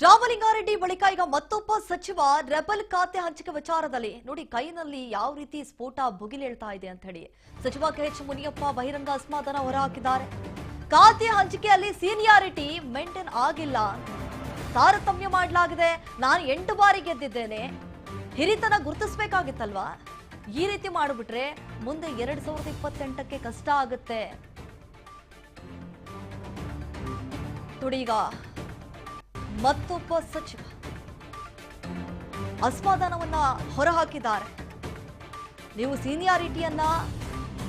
ರಾಮಲಿಂಗಾರೆಡ್ಡಿ ಬಳಿಕ ಈಗ ಮತ್ತೊಬ್ಬ ಸಚಿವ ರೆಬಲ್ ಖಾತೆ ಹಂಚಿಕೆ ವಿಚಾರದಲ್ಲಿ ನೋಡಿ ಕೈನಲ್ಲಿ ಯಾವ ರೀತಿ ಸ್ಫೋಟ ಭುಗಿಲೇಳ್ತಾ ಇದೆ ಅಂತ ಹೇಳಿ ಸಚಿವ ಕೆಎಚ್ ಮುನಿಯಪ್ಪ ಬಹಿರಂಗ ಅಸಮಾಧಾನ ಹೊರಹಾಕಿದ್ದಾರೆ. ಖಾತೆ ಹಂಚಿಕೆಯಲ್ಲಿ ಸೀನಿಯಾರಿಟಿ ಮೇಂಟೈನ್ ಆಗಿಲ್ಲ, ತಾರತಮ್ಯ ಮಾಡಲಾಗಿದೆ. ನಾನು 8 ಬಾರಿ ಗೆದ್ದಿದ್ದೇನೆ, ಹಿರಿತನ ಗುರುತಿಸಬೇಕಾಗಿತ್ತಲ್ವಾ? ಈ ರೀತಿ ಮಾಡಿಬಿಟ್ರೆ ಮುಂದೆ 2028ಕ್ಕೆ ಕಷ್ಟ ಆಗುತ್ತೆ. ನೋಡಿ ಈಗ ಮತ್ತೊಬ್ಬ ಸಚಿವ ಅಸಮಾಧಾನವನ್ನ ಹೊರಹಾಕಿದ್ದಾರೆ. ನೀವು ಸೀನಿಯಾರಿಟಿಯನ್ನ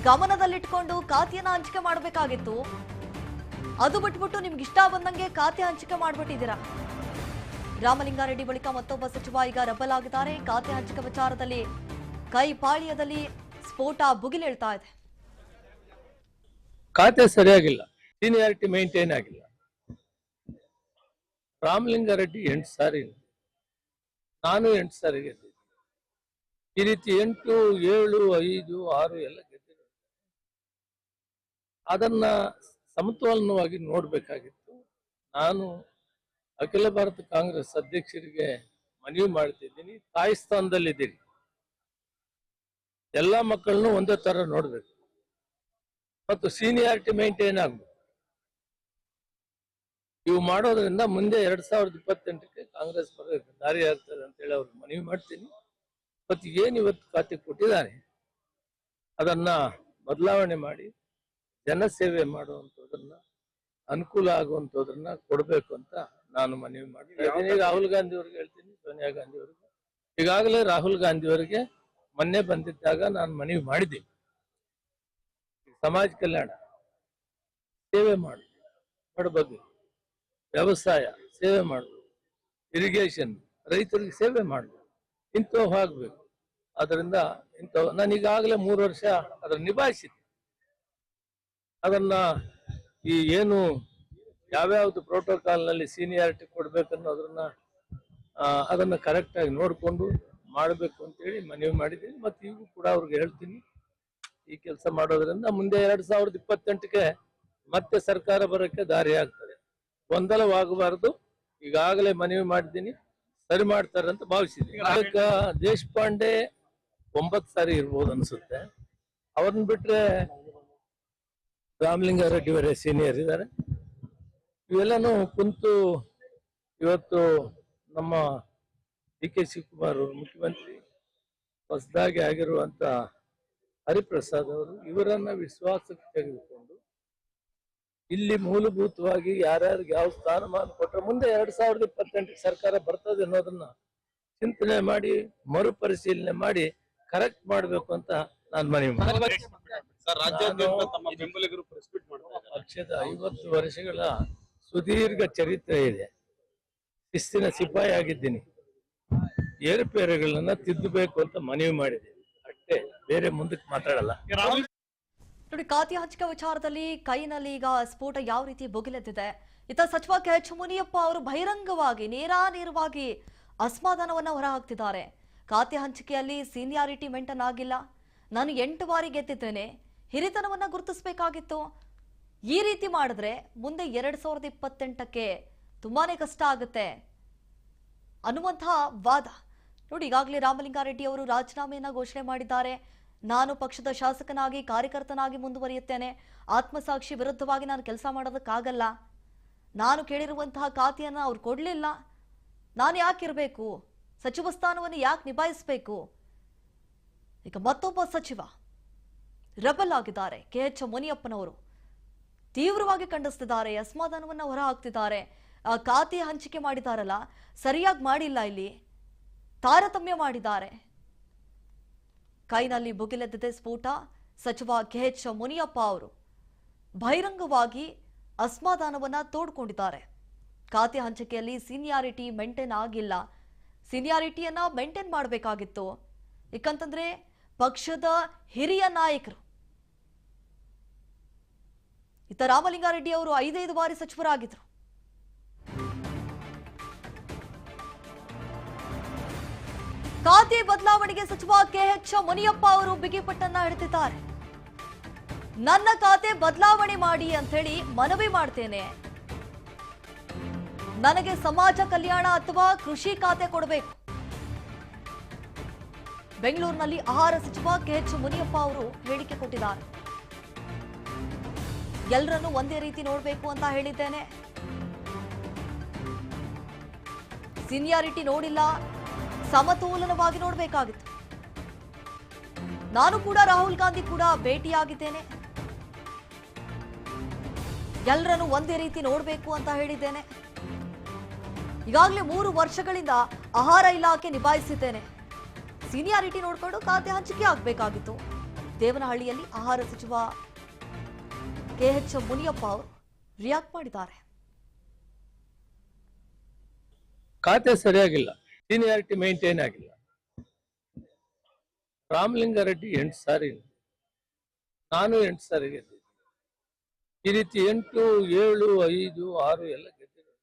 ಗಮನದಲ್ಲಿಟ್ಕೊಂಡು ಖಾತೆಯನ್ನ ಹಂಚಿಕೆ ಮಾಡಬೇಕಾಗಿತ್ತು, ಅದು ಬಿಟ್ಬಿಟ್ಟು ನಿಮ್ಗೆ ಇಷ್ಟ ಬಂದಂಗೆ ಖಾತೆ ಹಂಚಿಕೆ ಮಾಡ್ಬಿಟ್ಟಿದ್ದೀರಾ. ರಾಮಲಿಂಗಾರೆಡ್ಡಿ ಬಳಿಕ ಮತ್ತೊಬ್ಬ ಸಚಿವ ಈಗ ರೆಬಲ್ ಆಗಿದ್ದಾರೆ. ಖಾತೆ ಹಂಚಿಕೆ ವಿಚಾರದಲ್ಲಿ ಕೈ ಪಾಳ್ಯದಲ್ಲಿ ಸ್ಫೋಟ ಭುಗಿಲೇಳ್ತಾ ಇದೆ. ಖಾತೆ ಸರಿಯಾಗಿಲ್ಲ, ಸೀನಿಯಾರಿಟಿ ಮೇಂಟೈನ್ ಆಗಿಲ್ಲ. ರಾಮಲಿಂಗಾರೆಡ್ಡಿ 8 ಸಾರಿ, ನಾನು 8 ಸಾರಿ ಗೆದ್ದಿದ್ದೆ. ಈ ರೀತಿ 8, 7, 5, 6 ಎಲ್ಲ ಗೆದ್ದಿದೆ. ಅದನ್ನ ಸಮತೋಲನವಾಗಿ ನೋಡ್ಬೇಕಾಗಿತ್ತು. ನಾನು ಅಖಿಲ ಭಾರತ ಕಾಂಗ್ರೆಸ್ ಅಧ್ಯಕ್ಷರಿಗೆ ಮನವಿ ಮಾಡ್ತಿದ್ದೀನಿ, ತಾಯಿ ಸ್ಥಾನದಲ್ಲಿದ್ದೀರಿ, ಎಲ್ಲ ಮಕ್ಕಳನ್ನು ಒಂದೇ ತರ ನೋಡ್ಬೇಕು ಮತ್ತು ಸೀನಿಯಾರಿಟಿ ಮೇಂಟೈನ್ ಆಗ್ಬೇಕು. ಇವು ಮಾಡೋದ್ರಿಂದ ಮುಂದೆ 2028ಕ್ಕೆ ಕಾಂಗ್ರೆಸ್ ಬರೋದಕ್ಕೆ ದಾರಿ ಆಗ್ತದೆ ಅಂತ ಹೇಳಿ ಅವ್ರಿಗೆ ಮನವಿ ಮಾಡ್ತೀನಿ. ಮತ್ತು ಏನು ಇವತ್ತು ಖಾತೆ ಕೊಟ್ಟಿದ್ದಾರೆ ಅದನ್ನ ಬದಲಾವಣೆ ಮಾಡಿ ಜನಸೇವೆ ಮಾಡುವಂಥದ್ದನ್ನ, ಅನುಕೂಲ ಆಗುವಂಥದ್ದನ್ನ ಕೊಡಬೇಕು ಅಂತ ನಾನು ಮನವಿ ಮಾಡ್ತೀನಿ. ರಾಹುಲ್ ಗಾಂಧಿ ಅವ್ರಿಗೆ ಹೇಳ್ತೀನಿ, ಸೋನಿಯಾ ಗಾಂಧಿ ಅವ್ರಿಗೆ. ಈಗಾಗಲೇ ರಾಹುಲ್ ಗಾಂಧಿ ಅವರಿಗೆ ಮೊನ್ನೆ ಬಂದಿದ್ದಾಗ ನಾನು ಮನವಿ ಮಾಡಿದ್ದೀನಿ, ಸಮಾಜ ಕಲ್ಯಾಣ ಸೇವೆ ಮಾಡು, ಬಡಬಗ್ಗರಿಗೆ ವ್ಯವಸಾಯ ಸೇವೆ ಮಾಡಬೇಕು, ಇರಿಗೇಷನ್ ರೈತರಿಗೆ ಸೇವೆ ಮಾಡಬೇಕು, ಇಂಥವು ಆಗ್ಬೇಕು. ಅದರಿಂದ ಇಂಥವು ನಾನು ಈಗಾಗಲೇ 3 ವರ್ಷ ಅದನ್ನು ನಿಭಾಯಿಸಿದ್ದೆ. ಅದನ್ನ ಈ ಏನು ಯಾವ್ಯಾವ್ದು ಪ್ರೋಟೋಕಾಲ್ನಲ್ಲಿ ಸೀನಿಯಾರಿಟಿ ಕೊಡ್ಬೇಕನ್ನೋದನ್ನ ಅದನ್ನ ಕರೆಕ್ಟಾಗಿ ನೋಡಿಕೊಂಡು ಮಾಡಬೇಕು ಅಂತೇಳಿ ಮನವಿ ಮಾಡಿದ್ದೀನಿ. ಮತ್ತು ಈಗೂ ಕೂಡ ಅವ್ರಿಗೆ ಹೇಳ್ತೀನಿ, ಈ ಕೆಲಸ ಮಾಡೋದ್ರಿಂದ ಮುಂದೆ 2028ಕ್ಕೆ ಮತ್ತೆ ಸರ್ಕಾರ ಬರೋಕ್ಕೆ ದಾರಿ ಆಗ್ತದೆ. ಗೊಂದಲವಾಗಬಾರದು. ಈಗಾಗಲೇ ಮನವಿ ಮಾಡಿದ್ದೀನಿ, ಸರಿ ಮಾಡ್ತಾರೆ ಅಂತ ಭಾವಿಸಿದ್ದೀನಿ. ಅದಕ್ಕೆ ದೇಶಪಾಂಡೆ 9 ಸಾರಿ ಇರ್ಬೋದು ಅನ್ಸುತ್ತೆ. ಅವ್ರನ್ನ ಬಿಟ್ರೆ ರಾಮಲಿಂಗಾರೆಡ್ಡಿ ಅವರೇ ಸೀನಿಯರ್ ಇದ್ದಾರೆ. ಇವೆಲ್ಲನೂ ಕುಂತು ಇವತ್ತು ನಮ್ಮ ಡಿ ಕೆ ಶಿವಕುಮಾರ್ ಅವರು ಮುಖ್ಯಮಂತ್ರಿ, ಹೊಸದಾಗಿ ಆಗಿರುವಂತ ಹರಿಪ್ರಸಾದ್ ಅವರು, ಇವರನ್ನ ವಿಶ್ವಾಸಕ್ಕೆ ತೆಗೆದುಕೊಂಡು ಇಲ್ಲಿ ಮೂಲಭೂತವಾಗಿ ಯಾರ್ಯಾರಿಗೆ ಯಾವ ಸ್ಥಾನಮಾನ ಕೊಟ್ಟರೆ ಮುಂದೆ 2028ಕ್ಕೆ ಸರ್ಕಾರ ಬರ್ತದೆ ಅನ್ನೋದನ್ನ ಚಿಂತನೆ ಮಾಡಿ ಮರುಪರಿಶೀಲನೆ ಮಾಡಿ ಕರೆಕ್ಟ್ ಮಾಡಬೇಕು ಅಂತ ನಾನು ಮನವಿ ಮಾಡ್ತೀನಿ. ಪಕ್ಷದ 50 ವರ್ಷಗಳ ಸುದೀರ್ಘ ಚರಿತ್ರೆ ಇದೆ. ಶಿಸ್ತಿನ ಸಿಪಾಯಿ ಆಗಿದ್ದೀನಿ. ಏರುಪೇರುಗಳನ್ನ ತಿದ್ದಬೇಕು ಅಂತ ಮನವಿ ಮಾಡಿದ್ದೀನಿ ಅಷ್ಟೇ, ಬೇರೆ ಮುಂದಕ್ಕೆ ಮಾತಾಡಲ್ಲ. ನೋಡಿ, ಖಾತೆ ಹಂಚಿಕೆ ವಿಚಾರದಲ್ಲಿ ಕೈನಲ್ಲಿ ಈಗ ಸ್ಫೋಟ ಯಾವ ರೀತಿ ಭುಗಿಲೆದ್ದಿದೆ. ಇತ್ತ ಸಚಿವ ಕೆಎಚ್ ಮುನಿಯಪ್ಪ ಅವರು ಬಹಿರಂಗವಾಗಿ ನೇರವಾಗಿ ಅಸಮಾಧಾನವನ್ನ ಹೊರಹಾಕ್ತಿದ್ದಾರೆ. ಖಾತೆ ಹಂಚಿಕೆಯಲ್ಲಿ ಸೀನಿಯಾರಿಟಿ ಮೇಂಟೈನ್ ಆಗಿಲ್ಲ, ನಾನು 8 ಬಾರಿ ಗೆದ್ದಿದ್ದೇನೆ, ಹಿರಿತನವನ್ನ ಗುರುತಿಸಬೇಕಾಗಿತ್ತು. ಈ ರೀತಿ ಮಾಡಿದ್ರೆ ಮುಂದೆ 2028ಕ್ಕೆ ತುಂಬಾನೇ ಕಷ್ಟ ಆಗುತ್ತೆ ಅನ್ನುವಂತಹ ವಾದ. ನೋಡಿ, ಈಗಾಗಲೇ ರಾಮಲಿಂಗಾರೆಡ್ಡಿ ಅವರು ರಾಜೀನಾಮೆಯನ್ನ ಘೋಷಣೆ ಮಾಡಿದ್ದಾರೆ. ನಾನು ಪಕ್ಷದ ಶಾಸಕನಾಗಿ ಕಾರ್ಯಕರ್ತನಾಗಿ ಮುಂದುವರಿಯುತ್ತೇನೆ, ಆತ್ಮಸಾಕ್ಷಿ ವಿರುದ್ಧವಾಗಿ ನಾನು ಕೆಲಸ ಮಾಡೋದಕ್ಕಾಗಲ್ಲ, ನಾನು ಕೇಳಿರುವಂತಹ ಖಾತೆಯನ್ನ ಅವ್ರು ಕೊಡ್ಲಿಲ್ಲ, ನಾನು ಯಾಕಿರ್ಬೇಕು, ಸಚಿವ ಸ್ಥಾನವನ್ನು ಯಾಕೆ ನಿಭಾಯಿಸಬೇಕು. ಈಗ ಮತ್ತೊಬ್ಬ ಸಚಿವ ರೆಬಲ್ ಆಗಿದ್ದಾರೆ. ಕೆಎಚ್ ಮುನಿಯಪ್ಪನವರು ತೀವ್ರವಾಗಿ ಖಂಡಿಸ್ತಿದ್ದಾರೆ, ಅಸಮಾಧಾನವನ್ನ ಹೊರಹಾಕ್ತಿದ್ದಾರೆ. ಖಾತೆ ಹಂಚಿಕೆ ಮಾಡಿದಾರಲ್ಲ, ಸರಿಯಾಗಿ ಮಾಡಿಲ್ಲ, ಇಲ್ಲಿ ತಾರತಮ್ಯ ಮಾಡಿದ್ದಾರೆ. ಕೈನಲ್ಲಿ ಭುಗಿಲೆದ್ದಿದೆ ಸ್ಫೋಟ. ಸಚಿವ ಕೆಎಚ್ ಮುನಿಯಪ್ಪ ಅವರು ಬಹಿರಂಗವಾಗಿ ಅಸಮಾಧಾನವನ್ನ ತೋಡ್ಕೊಂಡಿದ್ದಾರೆ. ಖಾತೆ ಹಂಚಿಕೆಯಲ್ಲಿ ಸೀನಿಯಾರಿಟಿ ಮೇಂಟೈನ್ ಆಗಿಲ್ಲ, ಸೀನಿಯಾರಿಟಿಯನ್ನ ಮೇಂಟೈನ್ ಮಾಡಬೇಕಾಗಿತ್ತು. ಯಾಕಂತಂದ್ರೆ ಪಕ್ಷದ ಹಿರಿಯ ನಾಯಕರು. ಇತ್ತ ರಾಮಲಿಂಗಾರೆಡ್ಡಿ ಅವರು 5 ಬಾರಿ ಸಚಿವರಾಗಿದ್ರು. ಖಾತೆ ಬದಲಾವಣೆಗೆ ಸಚಿವ ಕೆಎಚ್ ಮುನಿಯಪ್ಪ ಅವರು ಬಿಗಿಪಟ್ಟನ್ನ ಹಿಡಿದಿದ್ದಾರೆ. ನನ್ನ ಖಾತೆ ಬದಲಾವಣೆ ಮಾಡಿ ಅಂತ ಹೇಳಿ ಮನವಿ ಮಾಡ್ತೇನೆ. ನನಗೆ ಸಮಾಜ ಕಲ್ಯಾಣ ಅಥವಾ ಕೃಷಿ ಖಾತೆ ಕೊಡಬೇಕು. ಬೆಂಗಳೂರಿನಲ್ಲಿ ಆಹಾರ ಸಚಿವ ಕೆಎಚ್ ಮುನಿಯಪ್ಪ ಅವರು ಹೇಳಿಕೆ ಕೊಟ್ಟಿದ್ದಾರೆ. ಎಲ್ಲರನ್ನೂ ಒಂದೇ ರೀತಿ ನೋಡಬೇಕು ಅಂತ ಹೇಳಿದ್ದೇನೆ. ಸೀನಿಯಾರಿಟಿ ನೋಡಿಲ್ಲ, ಸಮತೋಲನವಾಗಿ ನೋಡಬೇಕಾಗಿತ್ತು. ನಾನು ಕೂಡ ರಾಹುಲ್ ಗಾಂಧಿ ಕೂಡ ಭೇಟಿಯಾಗಿದ್ದೇನೆ. ಎಲ್ಲರನ್ನೂ ಒಂದೇ ರೀತಿ ನೋಡಬೇಕು ಅಂತ ಹೇಳಿದ್ದೇನೆ. ಈಗಾಗಲೇ 3 ವರ್ಷಗಳಿಂದ ಆಹಾರ ಇಲಾಖೆ ನಿಭಾಯಿಸಿದ್ದೇನೆ. ಸೀನಿಯಾರಿಟಿ ನೋಡಿಕೊಂಡು ಖಾತೆ ಹಂಚಿಕೆ ಆಗಬೇಕಾಗಿತ್ತು. ದೇವನಹಳ್ಳಿಯಲ್ಲಿ ಆಹಾರ ಸಚಿವ ಕೆಎಚ್ ಮುನಿಯಪ್ಪ ಅವರು ರಿಯಾಕ್ಟ್ ಮಾಡಿದ್ದಾರೆ. ಖಾತೆ ಸರಿಯಾಗಿಲ್ಲ, ಸೀನಿಯಾರಿಟಿ ಮೇಂಟೈನ್ ಆಗಿಲ್ಲ. ರಾಮಲಿಂಗಾರೆಡ್ಡಿ 8 ಸಾರಿ, ನಾನು 8 ಸಾರಿ ಗೆದ್ದಿದ್ದೆ. ಈ ರೀತಿ 8, 7, 5, 6 ಎಲ್ಲ ಗೆದ್ದಿರೋದು.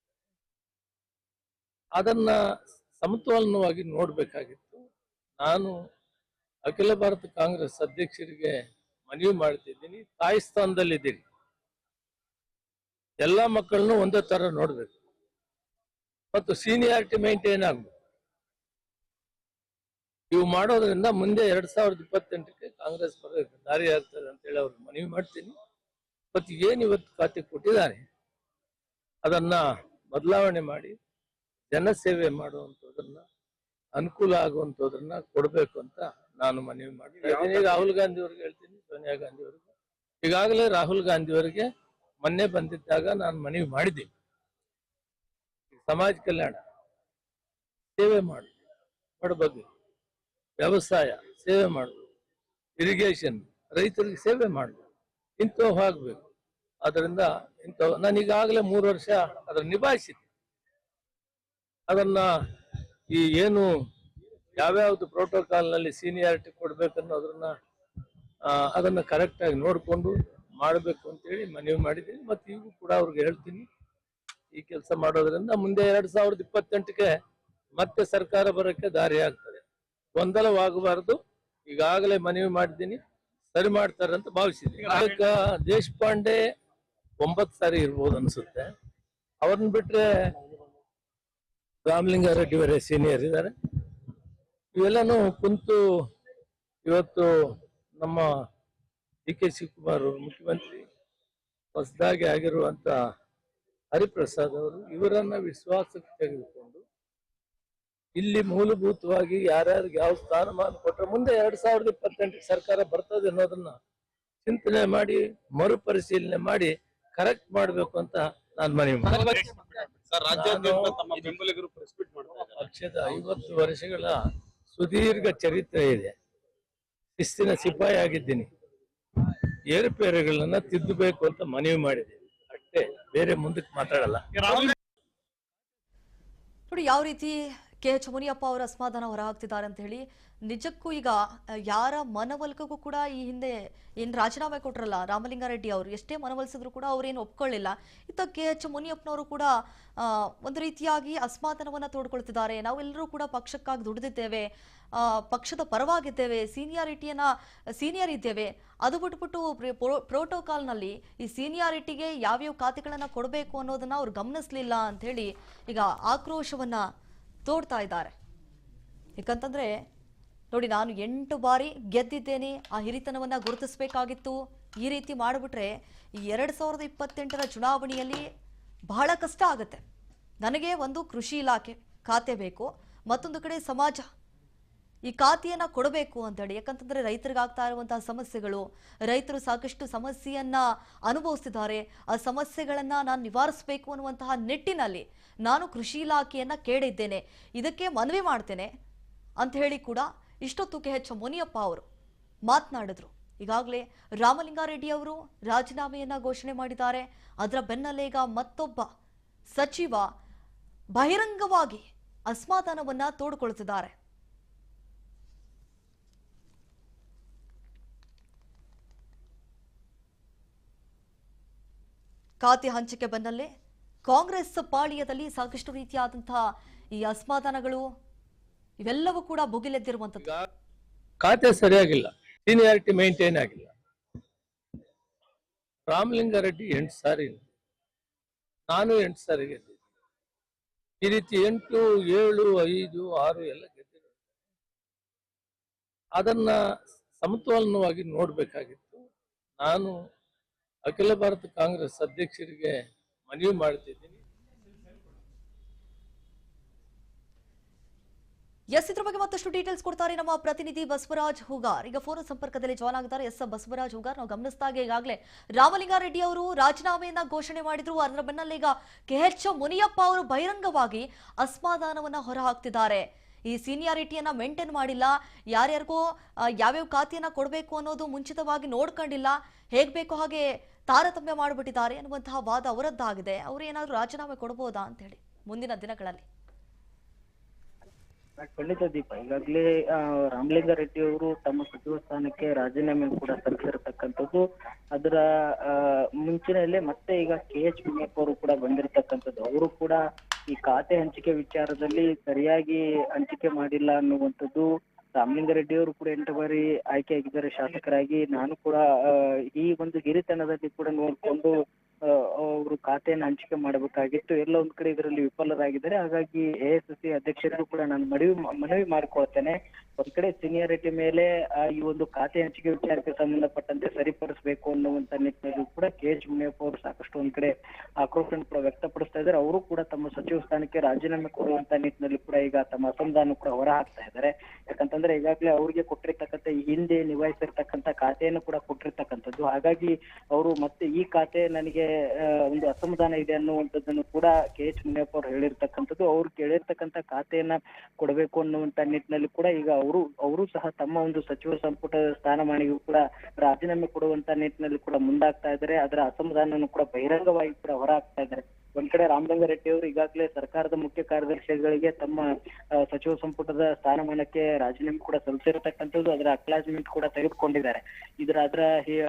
ಅದನ್ನ ಸಮತೋಲನವಾಗಿ ನೋಡ್ಬೇಕಾಗಿತ್ತು. ನಾನು ಅಖಿಲ ಭಾರತ ಕಾಂಗ್ರೆಸ್ ಅಧ್ಯಕ್ಷರಿಗೆ ಮನವಿ ಮಾಡ್ತಿದ್ದೀನಿ, ತಾಯಿ ಸ್ಥಾನದಲ್ಲಿದ್ದೀರಿ, ಎಲ್ಲ ಮಕ್ಕಳನ್ನು ಒಂದೇ ತರ ನೋಡ್ಬೇಕು ಮತ್ತು ಸೀನಿಯಾರಿಟಿ ಮೇಂಟೈನ್ ಆಗ್ಬೇಕು. ಇವು ಮಾಡೋದ್ರಿಂದ ಮುಂದೆ 2028ಕ್ಕೆ ಕಾಂಗ್ರೆಸ್ ಬರೋದಕ್ಕೆ ದಾರಿ ಆಗ್ತದೆ ಅಂತ ಹೇಳಿ ಅವ್ರಿಗೆ ಮನವಿ ಮಾಡ್ತೀನಿ. ಮತ್ತು ಏನು ಇವತ್ತು ಖಾತೆ ಕೊಟ್ಟಿದ್ದಾರೆ ಅದನ್ನ ಬದಲಾವಣೆ ಮಾಡಿ ಜನಸೇವೆ ಮಾಡುವಂಥದ್ದನ್ನ, ಅನುಕೂಲ ಆಗುವಂಥದ್ದನ್ನ ಕೊಡಬೇಕು ಅಂತ ನಾನು ಮನವಿ ಮಾಡ್ತೀನಿ. ರಾಹುಲ್ ಗಾಂಧಿ ಅವ್ರಿಗೆ ಹೇಳ್ತೀನಿ, ಸೋನಿಯಾ ಗಾಂಧಿ ಅವ್ರಿಗೆ. ಈಗಾಗಲೇ ರಾಹುಲ್ ಗಾಂಧಿ ಅವರಿಗೆ ಮೊನ್ನೆ ಬಂದಿದ್ದಾಗ ನಾನು ಮನವಿ ಮಾಡಿದ್ದೀನಿ, ಸಮಾಜ ಕಲ್ಯಾಣ ಸೇವೆ ಮಾಡು, ಬಡಬಗ್ಗರು, ವ್ಯವಸಾಯ ಸೇವೆ ಮಾಡು, ಇರಿಗೇಷನ್ ರೈತರಿಗೆ ಸೇವೆ ಮಾಡು, ಇಂಥವು ಆಗ್ಬೇಕು. ಅದರಿಂದ ನಾನು ಈಗಾಗಲೇ 3 ವರ್ಷ ಅದನ್ನು ನಿಭಾಯಿಸಿದ್ದೆ. ಅದನ್ನ ಈ ಏನು ಯಾವ್ಯಾವ್ದು ಪ್ರೋಟೋಕಾಲ್ ನಲ್ಲಿ ಸೀನಿಯಾರಿಟಿ ಕೊಡ್ಬೇಕನ್ನೋದನ್ನ ಅದನ್ನ ಕರೆಕ್ಟ್ ಆಗಿ ನೋಡ್ಕೊಂಡು ಮಾಡಬೇಕು ಅಂತೇಳಿ ಮನವಿ ಮಾಡಿದ್ದೀನಿ. ಮತ್ತೆ ಈಗೂ ಕೂಡ ಅವ್ರಿಗೆ ಹೇಳ್ತೀನಿ, ಈ ಕೆಲಸ ಮಾಡೋದ್ರಿಂದ ಮುಂದೆ 2028ಕ್ಕೆ ಮತ್ತೆ ಸರ್ಕಾರ ಬರೋಕ್ಕೆ ದಾರಿ ಆಗ್ತದೆ. ಗೊಂದಲವಾಗಬಾರದು. ಈಗಾಗಲೇ ಮನವಿ ಮಾಡಿದ್ದೀನಿ, ಸರಿ ಮಾಡ್ತಾರೆ ಅಂತ ಭಾವಿಸಿದ್ದೀನಿ. ದೇಶಪಾಂಡೆ 9 ಸಾರಿ ಇರ್ಬೋದು ಅನ್ಸುತ್ತೆ. ಅವ್ರನ್ನ ಬಿಟ್ರೆ ರಾಮಲಿಂಗಾರೆಡ್ಡಿ ಅವರೇ ಸೀನಿಯರ್ ಇದ್ದಾರೆ. ಇವೆಲ್ಲನೂ ಕುಂತು ಇವತ್ತು ನಮ್ಮ ಡಿ.ಕೆ. ಶಿವಕುಮಾರ್ ಅವರು ಮುಖ್ಯಮಂತ್ರಿ, ಹೊಸದಾಗಿ ಆಗಿರುವಂತ ಹರಿಪ್ರಸಾದ್ ಅವರು, ಇವರನ್ನ ವಿಶ್ವಾಸಕ್ಕೆ ತೆಗೆದುಕೊಂಡು ಇಲ್ಲಿ ಮೂಲಭೂತವಾಗಿ ಯಾರ್ಯಾರಿಗೆ ಯಾವ ಸ್ಥಾನಮಾನ ಕೊಟ್ಟರೆ ಮುಂದೆ 2028ಕ್ಕೆ ಸರ್ಕಾರ ಬರ್ತದೆ ಅನ್ನೋದನ್ನ ಚಿಂತನೆ ಮಾಡಿ ಮರುಪರಿಶೀಲನೆ ಮಾಡಿ ಕರೆಕ್ಟ್ ಮಾಡಬೇಕು ಅಂತ ನಾನು ಮನವಿ ಮಾಡ್ತೀನಿ. ಪಕ್ಷದ 50 ವರ್ಷಗಳ ಸುದೀರ್ಘ ಚರಿತ್ರೆ ಇದೆ. ಶಿಸ್ತಿನ ಸಿಪಾಯಿ ಆಗಿದ್ದೀನಿ. ಏರುಪೇರುಗಳನ್ನ ತಿದ್ದಬೇಕು ಅಂತ ಮನವಿ ಮಾಡಿದ್ದೀನಿ ಅಷ್ಟೇ, ಬೇರೆ ಮುಂದಕ್ಕೆ ಮಾತಾಡಲ್ಲ. ನೋಡಿ ಯಾವ ರೀತಿ ಕೆಎಚ್ ಮುನಿಯಪ್ಪ ಅವರ ಅಸಮಾಧಾನ ಹೊರಹಾಕ್ತಿದ್ದಾರೆ ಅಂತ ಹೇಳಿ. ನಿಜಕ್ಕೂ ಈಗ ಯಾರ ಮನವೊಲಿಕೆಗೂ ಕೂಡ ಈ ಹಿಂದೆ ಏನು ರಾಜೀನಾಮೆ ಕೊಟ್ರಲ್ಲ ರಾಮಲಿಂಗಾರೆಡ್ಡಿ ಅವರು, ಎಷ್ಟೇ ಮನವೊಲಿಸಿದ್ರು ಕೂಡ ಅವ್ರೇನು ಒಪ್ಕೊಳ್ಳಿಲ್ಲ. ಇತ್ತ ಕೆಎಚ್ ಮುನಿಯಪ್ಪನವರು ಕೂಡ ಒಂದು ರೀತಿಯಾಗಿ ಅಸಮಾಧಾನವನ್ನ ತೋಡ್ಕೊಳ್ತಿದ್ದಾರೆ. ನಾವೆಲ್ಲರೂ ಕೂಡ ಪಕ್ಷಕ್ಕಾಗಿ ದುಡಿದಿದ್ದೇವೆ, ಪಕ್ಷದ ಪರವಾಗಿದ್ದೇವೆ, ಸೀನಿಯರ್ ಇದ್ದೇವೆ, ಅದು ಬಿಟ್ಬಿಟ್ಟು ಪ್ರೋಟೋಕಾಲ್ನಲ್ಲಿ ಈ ಸೀನಿಯಾರಿಟಿಗೆ ಯಾವ್ಯಾವ ಖಾತೆಗಳನ್ನ ಕೊಡಬೇಕು ಅನ್ನೋದನ್ನ ಅವ್ರು ಗಮನಿಸ್ಲಿಲ್ಲ ಅಂತ ಹೇಳಿ ಈಗ ಆಕ್ರೋಶವನ್ನ ತೋಡ್ತಾ ಇದ್ದಾರೆ. ಯಾಕಂತಂದ್ರೆ ನೋಡಿ, ನಾನು 8 ಬಾರಿ ಗೆದ್ದಿದ್ದೇನೆ, ಆ ಹಿರಿತನವನ್ನ ಗುರುತಿಸಬೇಕಾಗಿತ್ತು. ಈ ರೀತಿ ಮಾಡಿಬಿಟ್ರೆ ಈ 2028ರ ಚುನಾವಣೆಯಲ್ಲಿ ಬಹಳ ಕಷ್ಟ ಆಗುತ್ತೆ. ನನಗೆ ಒಂದು ಕೃಷಿ ಇಲಾಖೆ ಖಾತೆ ಬೇಕು, ಮತ್ತೊಂದು ಕಡೆ ಸಮಾಜ ಈ ಖಾತೆಯನ್ನ ಕೊಡಬೇಕು ಅಂತೇಳಿ. ಯಾಕಂತಂದ್ರೆ ರೈತರಿಗಾಗ್ತಾ ಇರುವಂತಹ ಸಮಸ್ಯೆಗಳು, ರೈತರು ಸಾಕಷ್ಟು ಸಮಸ್ಯೆಯನ್ನ ಅನುಭವಿಸ್ತಿದ್ದಾರೆ, ಆ ಸಮಸ್ಯೆಗಳನ್ನ ನಾನು ನಿವಾರಿಸಬೇಕು ಅನ್ನುವಂತಹ ನಿಟ್ಟಿನಲ್ಲಿ ನಾನು ಕೃಷಿ ಇಲಾಖೆಯನ್ನ ಕೇಳಿದ್ದೇನೆ, ಇದಕ್ಕೆ ಮನವಿ ಮಾಡ್ತೇನೆ ಅಂತ ಹೇಳಿ ಕೂಡ ಇಷ್ಟೊತ್ತು ಕೆಎಚ್ ಮುನಿಯಪ್ಪ ಅವರು ಮಾತನಾಡಿದ್ರು. ಈಗಾಗಲೇ ರಾಮಲಿಂಗಾರೆಡ್ಡಿ ಅವರು ರಾಜೀನಾಮೆಯನ್ನ ಘೋಷಣೆ ಮಾಡಿದ್ದಾರೆ. ಅದರ ಬೆನ್ನಲ್ಲೇ ಈಗ ಮತ್ತೊಬ್ಬ ಸಚಿವ ಬಹಿರಂಗವಾಗಿ ಅಸಮಾಧಾನವನ್ನ ತೋಡ್ಕೊಳ್ತಿದ್ದಾರೆ. ಖಾತೆ ಹಂಚಿಕೆ ಬೆನ್ನಲ್ಲೇ ಕಾಂಗ್ರೆಸ್ ಪಾಳ್ಯದಲ್ಲಿ ಸಾಕಷ್ಟು ರೀತಿಯಾದಂತಹ ಈ ಅಸಮಾಧಾನಗಳು ಇವೆಲ್ಲವೂ ಕೂಡ ಭುಗಿಲೆದ್ದಿರುವಂತದ್ದು. ಖಾತೆ ಸರಿಯಾಗಿಲ್ಲ, ಸೀನಿಯಾರಿಟಿ ಮೇಂಟೈನ್ ಆಗಿಲ್ಲ. ರಾಮಲಿಂಗಾರೆಡ್ಡಿ 8 ಸಾರಿ, ನಾನು 8 ಸಾರಿ ಗೆದ್ದಿದ್ದೆ. ಈ ರೀತಿ 8, 7, 5, 6 ಎಲ್ಲ ಗೆದ್ದಿದ್ದಾರೆ. ಅದನ್ನ ಸಮತೋಲನವಾಗಿ ನೋಡ್ಬೇಕಾಗಿತ್ತು. ನಾನು ಅಖಿಲ ಭಾರತ ಕಾಂಗ್ರೆಸ್ ಅಧ್ಯಕ್ಷರಿಗೆ ಮನವಿ ಮಾಡ್ತಿದ್ದೀನಿ. ಎಸ್, ಇದ್ರ ಬಗ್ಗೆ ಮತ್ತಷ್ಟು ಡೀಟೇಲ್ಸ್ ಕೊಡ್ತಾರೆ ನಮ್ಮ ಪ್ರತಿನಿಧಿ ಬಸವರಾಜ್ ಹೂಗಾರ್. ಈಗ ಫೋನ್ ಸಂಪರ್ಕದಲ್ಲಿ ಜಾಯ್ನ್ ಆಗಿದ್ದಾರೆ. ಎಸ್ ಬಸವರಾಜ್ ಹೂಗಾರ್, ನಾವು ಗಮನಿಸಿದಾಗ ಈಗಾಗಲೇ ರಾಮಲಿಂಗಾರೆಡ್ಡಿ ಅವರು ರಾಜೀನಾಮೆಯನ್ನ ಘೋಷಣೆ ಮಾಡಿದ್ರು. ಅದರ ಬೆನ್ನಲ್ಲೇ ಈಗ KH ಮುನಿಯಪ್ಪ ಅವರು ಬಹಿರಂಗವಾಗಿ ಅಸಮಾಧಾನವನ್ನ ಹೊರಹಾಕ್ತಿದ್ದಾರೆ. ಈ ಸೀನಿಯಾರಿಟಿಯನ್ನ ಮೇಂಟೈನ್ ಮಾಡಿಲ್ಲ, ಯಾರ್ಯಾರಿಗೂ ಯಾವ್ಯಾವ ಖಾತೆಯನ್ನ ಕೊಡಬೇಕು ಅನ್ನೋದು ಮುಂಚಿತವಾಗಿ ನೋಡ್ಕೊಂಡಿಲ್ಲ, ಹೇಗ್ ಬೇಕೋ ಹಾಗೆ ತಾರತಮ್ಯ ಮಾಡಿಬಿಟ್ಟಿದ್ದಾರೆ ಅನ್ನುವಂತಹ ವಾದ ಅವರದ್ದಾಗಿದೆ. ಅವರು ಏನಾದರೂ ರಾಜೀನಾಮೆ ಕೊಡಬಹುದಾ ಅಂತ ಹೇಳಿ ಮುಂದಿನ ದಿನಗಳಲ್ಲಿ? ಖಂಡಿತ ದೀಪ, ಈಗಾಗಲೇ ರಾಮಲಿಂಗಾರೆಡ್ಡಿ ಅವರು ತಮ್ಮ ಸಚಿವ ಸ್ಥಾನಕ್ಕೆ ರಾಜೀನಾಮೆ ಕೂಡ ಸಲ್ಲಿಸಿರ್ತಕ್ಕಂಥದ್ದು. ಅದರ ಮುಂಚಿನಲ್ಲೇ ಮತ್ತೆ ಈಗ KH ಮುನಿಯಪ್ಪ ಅವರು ಕೂಡ ಬಂದಿರತಕ್ಕಂಥದ್ದು. ಅವರು ಕೂಡ ಈ ಖಾತೆ ಹಂಚಿಕೆ ವಿಚಾರದಲ್ಲಿ ಸರಿಯಾಗಿ ಹಂಚಿಕೆ ಮಾಡಿಲ್ಲ ಅನ್ನುವಂಥದ್ದು. ರಾಮಲಿಂಗಾರೆಡ್ಡಿ ಅವರು ಕೂಡ 8 ಬಾರಿ ಆಯ್ಕೆಯಾಗಿದ್ದಾರೆ ಶಾಸಕರಾಗಿ. ನಾನು ಕೂಡ ಈ ಒಂದು ಹಿರಿತನದಲ್ಲಿ ಕೂಡ ನೋಡ್ಕೊಂಡು ಅವರು ಖಾತೆಯನ್ನು ಹಂಚಿಕೆ ಮಾಡಬೇಕಾಗಿತ್ತು. ಎಲ್ಲ ಒಂದ್ ಕಡೆ ಇದರಲ್ಲಿ ವಿಫಲರಾಗಿದ್ದಾರೆ. ಹಾಗಾಗಿ AICC ಅಧ್ಯಕ್ಷರಿಗೂ ಕೂಡ ನಾನು ಮನವಿ ಮಾಡಿಕೊಳ್ತೇನೆ. ಒಂದ್ ಕಡೆ ಸೀನಿಯಾರಿಟಿ ಮೇಲೆ ಈ ಒಂದು ಖಾತೆ ಹಂಚಿಕೆ ವಿಚಾರಕ್ಕೆ ಸಂಬಂಧಪಟ್ಟಂತೆ ಸರಿಪಡಿಸಬೇಕು ಅನ್ನುವಂತ ನಿಟ್ಟಿನಲ್ಲಿ ಕೂಡ KH ಮುನಿಯಪ್ಪ ಅವರು ಸಾಕಷ್ಟು ಒಂದ್ ಕಡೆ ಆಕ್ರೋಶವನ್ನು ಕೂಡ ವ್ಯಕ್ತಪಡಿಸ್ತಾ ಇದ್ದಾರೆ. ಅವರು ಕೂಡ ತಮ್ಮ ಸಚಿವ ಸ್ಥಾನಕ್ಕೆ ರಾಜೀನಾಮೆ ಕೊಡುವಂತ ನಿಟ್ಟಿನಲ್ಲಿ ಕೂಡ ಈಗ ತಮ್ಮ ಅಸಮಾಧಾನ ಕೂಡ ಹೊರ ಹಾಕ್ತಾ ಇದ್ದಾರೆ. ಯಾಕಂತಂದ್ರೆ ಈಗಾಗಲೇ ಅವರಿಗೆ ಕೊಟ್ಟಿರ್ತಕ್ಕಂಥ ಹಿಂದೆ ನಿಭಾಯಿಸಿರ್ತಕ್ಕಂಥ ಖಾತೆಯನ್ನು ಕೂಡ ಕೊಟ್ಟಿರ್ತಕ್ಕಂಥದ್ದು. ಹಾಗಾಗಿ ಅವರು ಮತ್ತೆ ಈ ಖಾತೆ ನನಗೆ ಒಂದು ಅಸಮಾಧಾನ ಇದೆ ಅನ್ನುವಂಥದ್ದನ್ನು ಕೂಡ KH ಮುನಿಯಪ್ಪ ಅವರು ಹೇಳಿರ್ತಕ್ಕಂಥದ್ದು. ಅವ್ರು ಕೇಳಿರ್ತಕ್ಕಂಥ ಖಾತೆಯನ್ನ ಕೊಡಬೇಕು ಅನ್ನುವಂತ ನಿಟ್ಟಿನಲ್ಲಿ ಕೂಡ ಈಗ ಅವರು ಸಹ ತಮ್ಮ ಒಂದು ಸಚಿವ ಸಂಪುಟ ಸ್ಥಾನಮಾನಿಗೂ ಕೂಡ ರಾಜೀನಾಮೆ ಕೊಡುವಂತ ನಿಟ್ಟಿನಲ್ಲಿ ಕೂಡ ಮುಂದಾಗ್ತಾ ಇದ್ದಾರೆ. ಅದರ ಅಸಮಾಧಾನವನ್ನು ಕೂಡ ಬಹಿರಂಗವಾಗಿ ಕೂಡ ಹೊರ ಹಾಕ್ತಾ ಇದ್ದಾರೆ. ಒಂದ್ ಕಡೆ ರಾಮಲಿಂಗಾರೆಡ್ಡಿ ಅವರು ಈಗಾಗಲೇ ಸರ್ಕಾರದ ಮುಖ್ಯ ಕಾರ್ಯದರ್ಶಿಗಳಿಗೆ ತಮ್ಮ ಸಚಿವ ಸಂಪುಟದ ಸ್ಥಾನಮಾನಕ್ಕೆ ರಾಜೀನಾಮೆ ಕೂಡ ಸಲ್ಲಿಸಿರತಕ್ಕಂಥದ್ದು. ಅದರ ಅಕ್ಲಾಜ್ಮೆಂಟ್ ಕೂಡ ತೆಗೆದುಕೊಂಡಿದ್ದಾರೆ.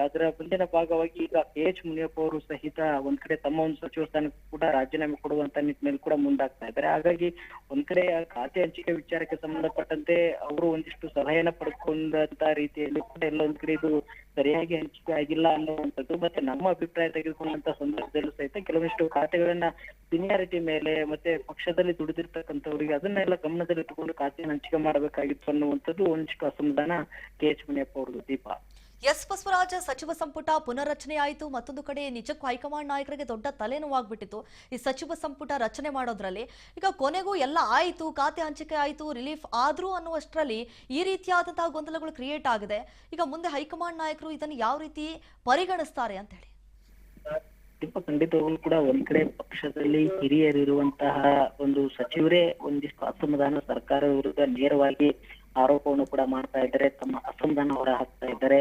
ಅದರ ಮುಂದಿನ ಭಾಗವಾಗಿ ಈಗ KH ಮುನಿಯಪ್ಪ ಅವರು ಸಹಿತ ಒಂದ್ ಕಡೆ ತಮ್ಮ ಒಂದು ಸಚಿವ ಸ್ಥಾನಕ್ಕೆ ಕೂಡ ರಾಜೀನಾಮೆ ಕೊಡುವಂತ ನಿಟ್ಟಿನಲ್ಲಿ ಕೂಡ ಮುಂದಾಗ್ತಾ ಇದ್ದಾರೆ. ಹಾಗಾಗಿ ಒಂದ್ ಕಡೆ ಖಾತೆ ಹಂಚಿಕೆ ವಿಚಾರಕ್ಕೆ ಸಂಬಂಧಪಟ್ಟಂತೆ ಅವರು ಒಂದಿಷ್ಟು ಸಲಹೆಯನ್ನ ಪಡೆದುಕೊಂಡಂತ ರೀತಿಯಲ್ಲಿ ಕೂಡ ಎಲ್ಲ ಒಂದ್ ಕಡೆ ಇದು ಸರಿಯಾಗಿ ಹಂಚಿಕೆ ಆಗಿಲ್ಲ ಅನ್ನುವಂಥದ್ದು. ಮತ್ತೆ ನಮ್ಮ ಅಭಿಪ್ರಾಯ ತೆಗೆದುಕೊಂಡಂತ ಸಂದರ್ಭದಲ್ಲೂ ಸಹಿತ ಕೆಲವೊಂದಿಷ್ಟು ಖಾತೆಗಳನ್ನ ಸೀನಿಯಾರಿಟಿ ಮೇಲೆ ಮತ್ತೆ ಪಕ್ಷದಲ್ಲಿ ದುಡಿದಿರ್ತಕ್ಕಂಥವ್ರಿಗೆ ಅದನ್ನೆಲ್ಲ ಗಮನದಲ್ಲಿ ಇಟ್ಟುಕೊಂಡು ಖಾತೆಯನ್ನು ಹಂಚಿಕೆ ಮಾಡಬೇಕಾಗಿತ್ತು ಅನ್ನುವಂಥದ್ದು ಒಂದಿಷ್ಟು ಅಸಮಾಧಾನ KH ಮುನಿಯಪ್ಪ ಅವ್ರದ್ದು. ದೀಪ, ಎಸ್ ಬಸವರಾಜ, ಸಚಿವ ಸಂಪುಟ ಪುನರ್ರಚನೆ ಆಯಿತು. ಮತ್ತೊಂದು ಕಡೆ ನಿಜಕ್ಕೂ ಹೈಕಮಾಂಡ್ ನಾಯಕರಿಗೆ ದೊಡ್ಡ ತಲೆನೋವಾಗ್ಬಿಟ್ಟಿತ್ತು ಈ ಸಚಿವ ಸಂಪುಟ ರಚನೆ ಮಾಡೋದ್ರಲ್ಲಿ. ಈಗ ಕೊನೆಗೂ ಎಲ್ಲ ಆಯಿತು, ಖಾತೆ ಹಂಚಿಕೆ ಆಯಿತು, ರಿಲೀಫ್ ಆದ್ರೂ ಅನ್ನುವಷ್ಟರಲ್ಲಿ ಈ ರೀತಿಯಾದಂತಹ ಗೊಂದಲಗಳು ಕ್ರಿಯೇಟ್ ಆಗಿದೆ. ಈಗ ಮುಂದೆ ಹೈಕಮಾಂಡ್ ನಾಯಕರು ಇದನ್ನು ಯಾವ ರೀತಿ ಪರಿಗಣಿಸ್ತಾರೆ ಅಂತ ಹೇಳಿ? ದೀಪ, ಖಂಡಿತವಾಗ್ಲೂ ಕೂಡ ಒಂದ್ ಕಡೆ ಪಕ್ಷದಲ್ಲಿ ಹಿರಿಯರಿರುವಂತಹ ಒಂದು ಸಚಿವರೇ ಒಂದಿಷ್ಟು ಅಸಮಾಧಾನ ಸರ್ಕಾರದ ವಿರುದ್ಧ ನೇರವಾಗಿ ಆರೋಪವನ್ನು ಕೂಡ ಮಾಡ್ತಾ ಇದ್ದಾರೆ, ತಮ್ಮ ಅಸಮಾಧಾನ ಹೊರ ಹಾಕ್ತಾ ಇದ್ದಾರೆ.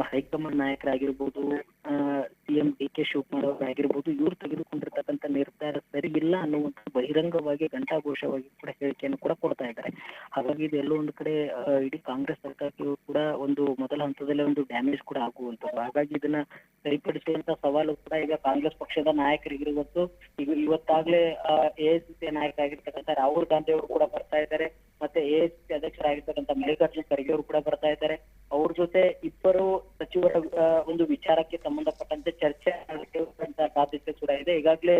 ಹೈಕಮಾಂಡ್ ನಾಯಕರಾಗಿರ್ಬೋದು, CM DK ಶಿವಕುಮಾರ್ ಅವರಾಗಿರ್ಬೋದು, ಇವ್ರು ತೆಗೆದುಕೊಂಡಿರ್ತಕ್ಕಂಥ ನಿರ್ಧಾರ ಸರಿ ಇಲ್ಲ ಅನ್ನುವಂಥ ಬಹಿರಂಗವಾಗಿ ಘಂಟಾಘೋಷವಾಗಿ ಕೂಡ ಹೇಳಿಕೆಯನ್ನು ಕೂಡ ಕೊಡ್ತಾ ಇದ್ದಾರೆ. ಹಾಗಾಗಿ ಇದೆಲ್ಲೋ ಒಂದು ಕಡೆ ಇಡೀ ಕಾಂಗ್ರೆಸ್ ಸರ್ಕಾರಕ್ಕೆ ಕೂಡ ಒಂದು ಮೊದಲ ಹಂತದಲ್ಲೇ ಒಂದು ಡ್ಯಾಮೇಜ್ ಕೂಡ ಆಗುವಂಥದ್ದು. ಹಾಗಾಗಿ ಇದನ್ನ ಸರಿಪಡಿಸುವಂತ ಸವಾಲು ಕೂಡ ಈಗ ಕಾಂಗ್ರೆಸ್ ಪಕ್ಷದ ನಾಯಕರಿಗಿರುವತ್ತು. ಇವತ್ತಾಗ್ಲೇ AICC ನಾಯಕ ಆಗಿರ್ತಕ್ಕಂಥ ರಾಹುಲ್ ಗಾಂಧಿ ಅವರು ಕೂಡ ಬರ್ತಾ ಇದ್ದಾರೆ. ಮತ್ತೆ AICC ಅಧ್ಯಕ್ಷರಾಗಿರ್ತಕ್ಕಂಥ ಮಲ್ಲಿಕಾರ್ಜುನ್ ಖರ್ಗೆ ಅವರು ಕೂಡ ಬರ್ತಾ ಇದ್ದಾರೆ. ಅವ್ರ ಜೊತೆ ಇಬ್ಬರು ಸಚಿವರ ಒಂದು ವಿಚಾರಕ್ಕೆ ಸಂಬಂಧಪಟ್ಟಂತೆ ಚರ್ಚೆ ನಡೆಸುವಂತ ಸಾಧ್ಯತೆ ಕೂಡ ಇದೆ. ಈಗಾಗಲೇ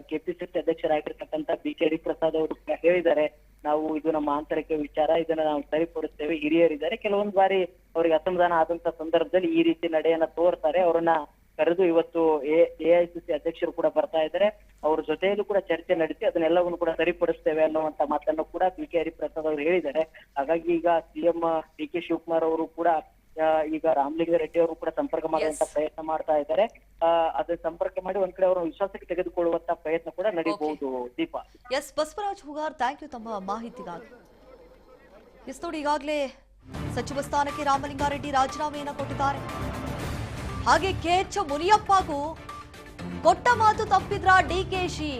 KPCC ಅಧ್ಯಕ್ಷರಾಗಿರ್ತಕ್ಕಂಥ BK ಪ್ರಸಾದ್ ಅವರು ಹೇಳಿದ್ದಾರೆ, ನಾವು ಇದು ನಮ್ಮ ಆಂತರಿಕ ವಿಚಾರ, ಇದನ್ನ ನಾವು ಸರಿಪಡಿಸ್ತೇವೆ. ಹಿರಿಯರಿದ್ದಾರೆ, ಕೆಲವೊಂದು ಬಾರಿ ಅವರಿಗೆ ಅಸಮಾಧಾನ ಆದಂತ ಸಂದರ್ಭದಲ್ಲಿ ಈ ರೀತಿ ನಡೆಯನ್ನ ತೋರ್ತಾರೆ. ಅವರನ್ನ ಕರೆದು ಇವತ್ತು AICC ಅಧ್ಯಕ್ಷರು ಕೂಡ ಬರ್ತಾ ಇದ್ದಾರೆ. ಅವ್ರ ಜೊತೆಯಲ್ಲೂ ಕೂಡ ಚರ್ಚೆ ನಡೆಸಿ ಅದನ್ನೆಲ್ಲವನ್ನು ಕೂಡ ಸರಿಪಡಿಸ್ತೇವೆ ಅನ್ನುವಂತ ಮಾತನ್ನು ಕೂಡ BK ಪ್ರಸಾದ್ ಅವರು ಹೇಳಿದ್ದಾರೆ. ಹಾಗಾಗಿ ಈಗ CM DK ಶಿವಕುಮಾರ್ ಅವರು ಕೂಡ ಈಗ ರಾಮಲಿಂಗಾರೆಡ್ಡಿ ಅವರು ಕೂಡ ಸಂಪರ್ಕ ಮಾಡುವಂತ ಪ್ರಯತ್ನ ಮಾಡ್ತಾ ಇದ್ದಾರೆ. ಅದನ್ನ ಸಂಪರ್ಕ ಮಾಡಿ ಒಂದ್ ಕಡೆ ಅವರ ವಿಶ್ವಾಸಕ್ಕೆ ತೆಗೆದುಕೊಳ್ಳುವಂತ ಪ್ರಯತ್ನ ಕೂಡ ನಡೀಬಹುದು. Deepa, S Basavaraj Hoogar, thank you ತಮ್ಮ ಮಾಹಿತಿಗಾಗಿ. ಎಸ್ ನೋಡಿ, ಈಗಾಗಲೇ ಸಚಿವ ಸ್ಥಾನಕ್ಕೆ ರಾಮಲಿಂಗಾರೆಡ್ಡಿ ರಾಜೀನಾಮೆಯನ್ನ ಕೊಟ್ಟಿದ್ದಾರೆ. ಹಾಗೆ KH ಮುನಿಯಪ್ಪಗೂ ಕೊಟ್ಟ ಮಾತು ತಪ್ಪಿದ್ರ DKಶಿ.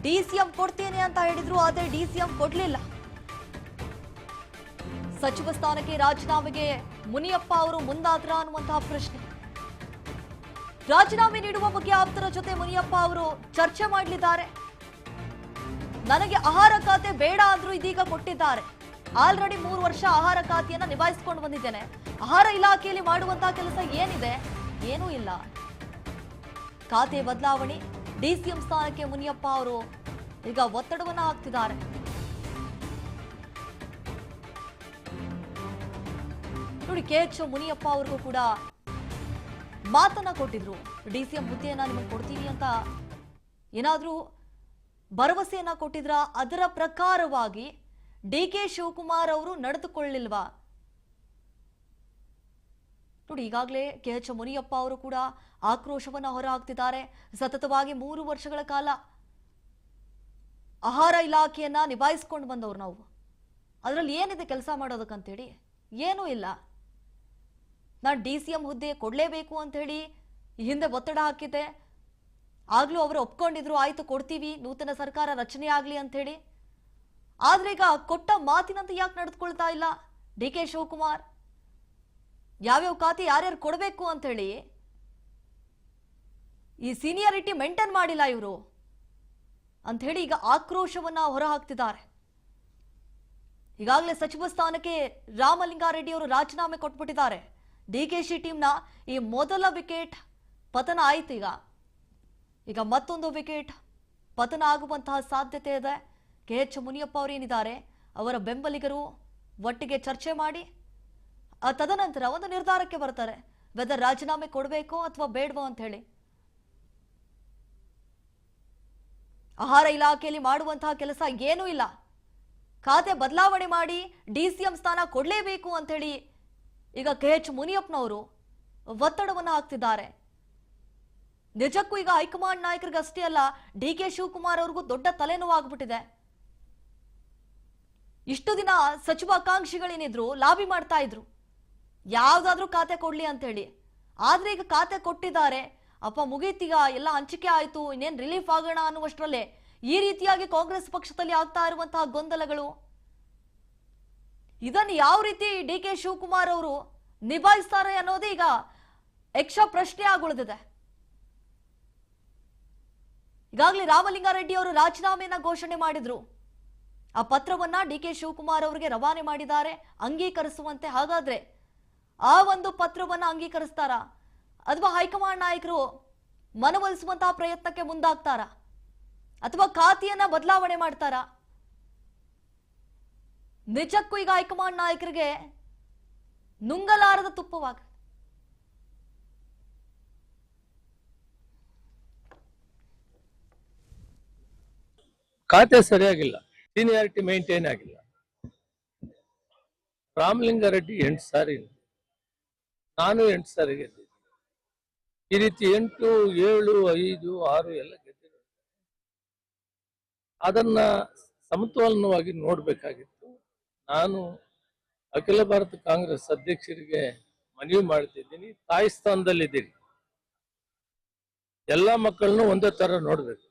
DCM ಕೊಡ್ತೇನೆ ಅಂತ ಹೇಳಿದ್ರು, ಆದ್ರೆ DCM ಕೊಡ್ಲಿಲ್ಲ. ಸಚಿವ ಸ್ಥಾನಕ್ಕೆ ರಾಜೀನಾಮೆಗೆ ಮುನಿಯಪ್ಪ ಅವರು ಮುಂದಾದ್ರ ಅನ್ನುವಂತಹ ಪ್ರಶ್ನೆ. ರಾಜೀನಾಮೆ ನೀಡುವ ಬಗ್ಗೆ ಆಪ್ತರ ಜೊತೆ ಮುನಿಯಪ್ಪ ಅವರು ಚರ್ಚೆ ಮಾಡಲಿದ್ದಾರೆ. ನನಗೆ ಆಹಾರ ಖಾತೆ ಬೇಡ ಅಂದ್ರೂ ಇದೀಗ ಕೊಟ್ಟಿದ್ದಾರೆ. ಆಲ್ರೆಡಿ 3 ವರ್ಷ ಆಹಾರ ಖಾತೆಯನ್ನ ನಿಭಾಯಿಸಿಕೊಂಡು ಬಂದಿದ್ದೇನೆ. ಆಹಾರ ಇಲಾಖೆಯಲ್ಲಿ ಮಾಡುವಂತಹ ಕೆಲಸ ಏನಿದೆ? ಏನೂ ಇಲ್ಲ. ಖಾತೆ ಬದಲಾವಣೆ, DCM ಸ್ಥಾನಕ್ಕೆ ಮುನಿಯಪ್ಪ ಅವರು ಈಗ ಒತ್ತಡವನ್ನ ಹಾಕ್ತಿದ್ದಾರೆ. ನೋಡಿ, KH ಮುನಿಯಪ್ಪ ಅವ್ರಿಗೂ ಕೂಡ ಮಾತನ್ನ ಕೊಟ್ಟಿದ್ರು. DCM ಹುದ್ದೆಯನ್ನ ನಿಮಗೆ ಕೊಡ್ತೀವಿ ಅಂತ ಏನಾದ್ರೂ ಭರವಸೆಯನ್ನ ಕೊಟ್ಟಿದ್ರ? ಅದರ ಪ್ರಕಾರವಾಗಿ DK ಶಿವಕುಮಾರ್ ಅವರು ನಡೆದುಕೊಳ್ಳಿಲ್ವಾ? ನೋಡಿ, ಈಗಾಗಲೇ KH ಮುನಿಯಪ್ಪ ಅವರು ಕೂಡ ಆಕ್ರೋಶವನ್ನ ಹೊರಹಾಕ್ತಿದ್ದಾರೆ. ಸತತವಾಗಿ 3 ವರ್ಷಗಳ ಕಾಲ ಆಹಾರ ಇಲಾಖೆಯನ್ನ ನಿಭಾಯಿಸ್ಕೊಂಡು ಬಂದವರು ನಾವು. ಅದರಲ್ಲಿ ಏನಿದೆ ಕೆಲಸ ಮಾಡೋದಕ್ಕಂತೇಳಿ? ಏನೂ ಇಲ್ಲ. ನಾನು DCM ಹುದ್ದೆ ಕೊಡಲೇಬೇಕು ಅಂತ ಹೇಳಿ ಹಿಂದೆ ಒತ್ತಡ ಹಾಕಿದ್ದೆ. ಆಗ್ಲೂ ಅವರು ಒಪ್ಕೊಂಡಿದ್ರು, ಆಯ್ತು ಕೊಡ್ತೀವಿ, ನೂತನ ಸರ್ಕಾರ ರಚನೆ ಆಗ್ಲಿ ಅಂತ ಹೇಳಿ. ಆದ್ರೆ ಈಗ ಕೊಟ್ಟ ಮಾತಿನಂತೆ ಯಾಕೆ ನಡೆದುಕೊಳ್ತಾ ಇಲ್ಲ DK ಶಿವಕುಮಾರ್? ಯಾವ್ಯಾವ ಖಾತೆ ಯಾರ್ಯಾರು ಕೊಡಬೇಕು ಅಂತ ಹೇಳಿ ಈ ಸೀನಿಯಾರಿಟಿ ಮೇಂಟೈನ್ ಮಾಡಿಲ್ಲ ಇವರು ಅಂತ ಹೇಳಿ ಈಗ ಆಕ್ರೋಶವನ್ನ ಹೊರಹಾಕ್ತಿದ್ದಾರೆ. ಈಗಾಗಲೇ ಸಚಿವ ಸ್ಥಾನಕ್ಕೆ ರಾಮಲಿಂಗಾರೆಡ್ಡಿ ಅವರು ರಾಜೀನಾಮೆ ಕೊಟ್ಬಿಟ್ಟಿದ್ದಾರೆ. DKC ಟೀಮ್ನ ಈ ಮೊದಲ ವಿಕೆಟ್ ಪತನ ಆಯ್ತು. ಈಗ ಮತ್ತೊಂದು ವಿಕೆಟ್ ಪತನ ಆಗುವಂತಹ ಸಾಧ್ಯತೆ ಇದೆ. KH ಮುನಿಯಪ್ಪ ಅವರೇನಿದ್ದಾರೆ ಅವರ ಬೆಂಬಲಿಗರು ಒಟ್ಟಿಗೆ ಚರ್ಚೆ ಮಾಡಿ ತದನಂತರ ಒಂದು ನಿರ್ಧಾರಕ್ಕೆ ಬರ್ತಾರೆ, ವೆದರ್ ರಾಜೀನಾಮೆ ಕೊಡಬೇಕೋ ಅಥವಾ ಬೇಡವೋ ಅಂತ ಹೇಳಿ. ಆಹಾರ ಇಲಾಖೆಯಲ್ಲಿ ಮಾಡುವಂತಹ ಕೆಲಸ ಏನೂ ಇಲ್ಲ, ಖಾತೆ ಬದಲಾವಣೆ ಮಾಡಿ DCM ಸ್ಥಾನ ಕೊಡಲೇಬೇಕು ಅಂತ ಹೇಳಿ ಈಗ KH ಮುನಿಯಪ್ಪನವರು ಒತ್ತಡವನ್ನು ಹಾಕ್ತಿದ್ದಾರೆ. ನಿಜಕ್ಕೂ ಈಗ ಹೈಕಮಾಂಡ್ ನಾಯಕರಿಗೆ ಅಷ್ಟೇ ಅಲ್ಲ, DK ಶಿವಕುಮಾರ್ ಅವ್ರಿಗೂ ದೊಡ್ಡ ತಲೆನೋವಾಗ್ಬಿಟ್ಟಿದೆ. ಇಷ್ಟು ದಿನ ಸಚಿವ ಆಕಾಂಕ್ಷಿಗಳೇನಿದ್ರು ಲಾಬಿ ಮಾಡ್ತಾ ಇದ್ರು ಯಾವ್ದಾದ್ರೂ ಖಾತೆ ಕೊಡ್ಲಿ ಅಂತ ಹೇಳಿ. ಆದ್ರೆ ಈಗ ಖಾತೆ ಕೊಟ್ಟಿದ್ದಾರೆ, ಅಪ್ಪ ಮುಗೀತೀಗ, ಎಲ್ಲ ಹಂಚಿಕೆ ಆಯ್ತು, ಇನ್ನೇನ್ ರಿಲೀಫ್ ಆಗೋಣ ಅನ್ನುವಷ್ಟರಲ್ಲೇ ಈ ರೀತಿಯಾಗಿ ಕಾಂಗ್ರೆಸ್ ಪಕ್ಷದಲ್ಲಿ ಆಗ್ತಾ ಇರುವಂತಹ ಗೊಂದಲಗಳು, ಇದನ್ನು ಯಾವ ರೀತಿ DK ಶಿವಕುಮಾರ್ ಅವರು ನಿಭಾಯಿಸ್ತಾರೆ ಅನ್ನೋದೇ ಈಗ ಯಕ್ಷ ಪ್ರಶ್ನೆ ಆಗುಳಿದಿದೆ. ಈಗಾಗಲೇ ರಾಮಲಿಂಗಾರೆಡ್ಡಿ ಅವರು ರಾಜೀನಾಮೆಯನ್ನ ಘೋಷಣೆ ಮಾಡಿದ್ರು. ಆ ಪತ್ರವನ್ನ DK ಶಿವಕುಮಾರ್ ಅವರಿಗೆ ರವಾನೆ ಮಾಡಿದ್ದಾರೆ ಅಂಗೀಕರಿಸುವಂತೆ. ಹಾಗಾದ್ರೆ ಆ ಒಂದು ಪತ್ರವನ್ನ ಅಂಗೀಕರಿಸ್ತಾರಾ ಅಥವಾ ಹೈಕಮಾಂಡ್ ನಾಯಕರು ಮನವೊಲಿಸುವಂತಹ ಪ್ರಯತ್ನಕ್ಕೆ ಮುಂದಾಗ್ತಾರಾ ಅಥವಾ ಖಾತೆಯನ್ನ ಬದಲಾವಣೆ ಮಾಡ್ತಾರಾ? ನಿಜಕ್ಕೂ ಈಗ ಹೈಕಮಾಂಡ್ ನಾಯಕರಿಗೆ ನುಂಗಲಾರದ ತುಪ್ಪವಾಗ. ಖಾತೆ ಸರಿಯಾಗಿಲ್ಲ, ಸೀನಿಯಾರಿಟಿ ಮೇಂಟೈನ್ ಆಗಿಲ್ಲ. ರಾಮಲಿಂಗಾರೆಡ್ಡಿ 8 ಸಾರಿ, ನಾನು 8 ಸಾರಿ ಗೆದ್ದಿದ್ದೆ. ಈ ರೀತಿ 8, 7, 5, 6 ಎಲ್ಲ ಗೆದ್ದಿದೆ. ಅದನ್ನ ಸಮತೋಲನವಾಗಿ ನೋಡ್ಬೇಕಾಗಿತ್ತು. ನಾನು ಅಖಿಲ ಭಾರತ ಕಾಂಗ್ರೆಸ್ ಅಧ್ಯಕ್ಷರಿಗೆ ಮನವಿ ಮಾಡ್ತಿದ್ದೀನಿ, ತಾಯಿ ಸ್ಥಾನದಲ್ಲಿದ್ದೀರಿ, ಎಲ್ಲ ಮಕ್ಕಳನ್ನು ಒಂದೇ ತರ ನೋಡ್ಬೇಕು.